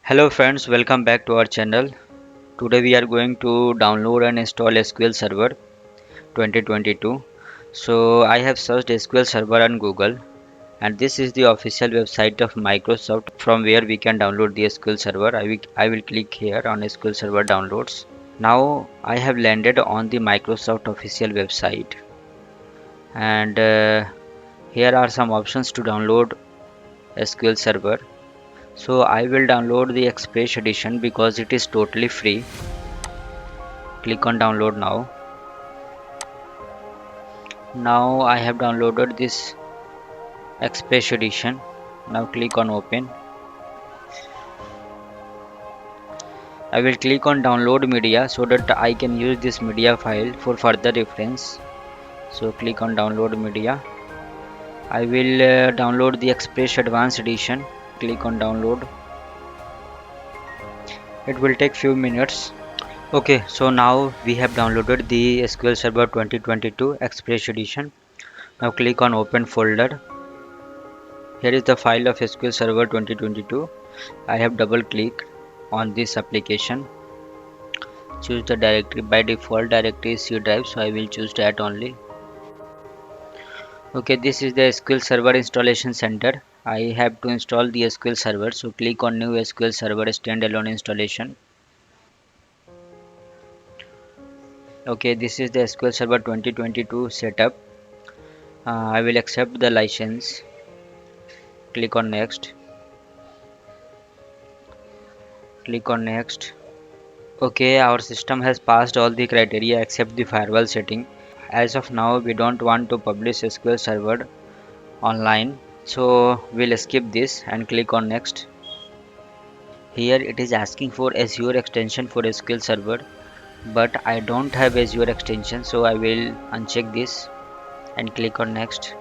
Hello friends, welcome back to our channel. Today we are going to download and install SQL Server 2022. So I have searched SQL Server on Google and this is the official website of Microsoft from where we can download the SQL Server. I will click here on SQL Server downloads. Now I have landed on the Microsoft official website and here are some options to download SQL Server. So I will download the Express edition because it is totally free. Click on download now. Now I have downloaded this Express edition. Now click on open. I will click on download media so that I can use this media file for further reference. So click on download media. I will download the Express advanced edition. Click on download. It will take few minutes. Okay, so now we have downloaded the SQL Server 2022 Express edition. Now click on open folder. Here is the file of SQL Server 2022. I have double clicked on this application. Choose the directory. By default directory is C drive, so I will choose that only. Okay, this is the SQL Server installation center. I have to install the SQL Server, so click on new SQL Server standalone installation. Okay, this is the SQL Server 2022 setup. I will accept the license. Click on next. Click on next. Okay, our system has passed all the criteria except the firewall setting. As of now, we don't want to publish SQL Server online, so we'll skip this and click on next. Here it is asking for Azure extension for SQL Server, but I don't have Azure extension, so I will uncheck this and click on next.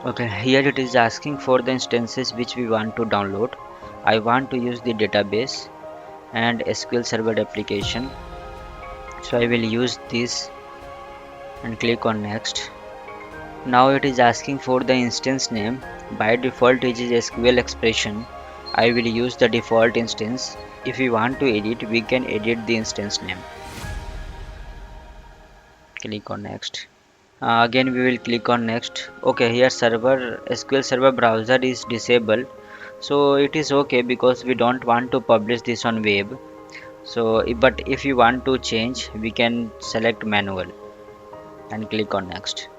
Okay, here it is asking for the instances which we want to download. I want to use the database and SQL Server application, so I will use this and click on next. Now it is asking for the instance name. By default it is SQL expression. I will use the default instance. If we want to edit, we can edit the instance name. Click on next. Again we will click on next. Okay, here SQL Server browser is disabled, so it is okay because we don't want to publish this on web. So but if you want to change, we can select manual and click on next.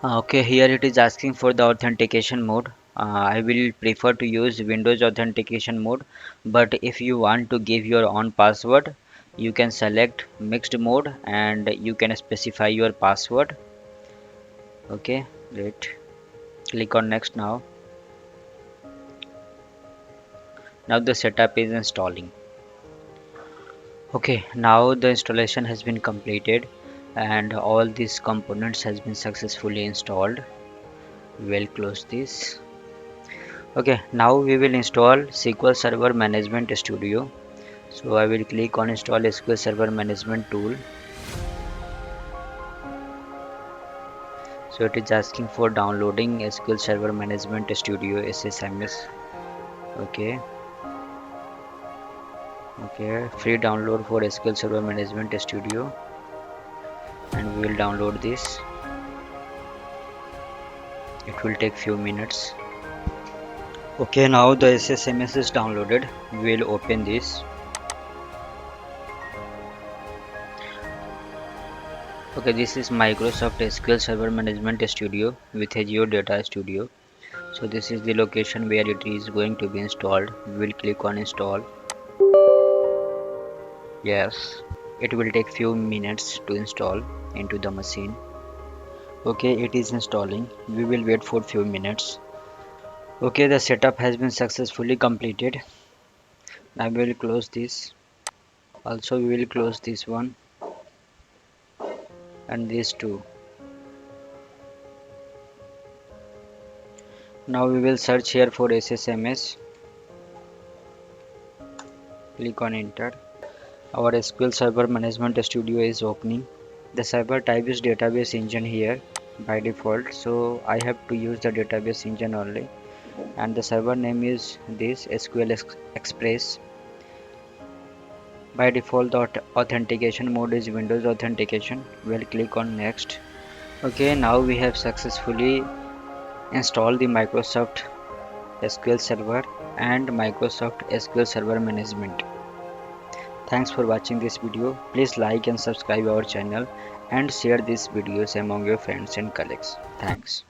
Okay, here it is asking for the authentication mode. I will prefer to use Windows authentication mode, but if you want to give your own password, you can select mixed mode and you can specify your password. Okay, great. Click on next now. Now the setup is installing. Okay, now the installation has been completed and all these components has been successfully installed. We'll close this. Okay, now we will install SQL Server Management Studio. So I will click on install SQL Server Management tool. So it is asking for downloading SQL Server Management Studio SSMS. Okay, free download for SQL Server Management Studio, and we will download this. It will take few minutes. Okay, now the SSMS is downloaded. We will open this. Okay, this is Microsoft SQL Server Management Studio with Azure Data Studio. So this is the location where it is going to be installed. We will click on install. Yes, it will take few minutes to install into the machine. Okay, it is installing. We will wait for few minutes. Okay, the setup has been successfully completed. Now we will close this. Also we will close this one and these two. Now we will search here for SSMS. Click on enter. Our SQL Server Management Studio is opening. The server type is database engine here by default, so I have to use the database engine only. and the server name is this SQL Express. By default, the authentication mode is Windows authentication. We'll click on next. Okay, now we have successfully installed the Microsoft SQL Server and Microsoft SQL Server Management. Thanks for watching this video. Please like and subscribe our channel and share these videos among your friends and colleagues. Thanks.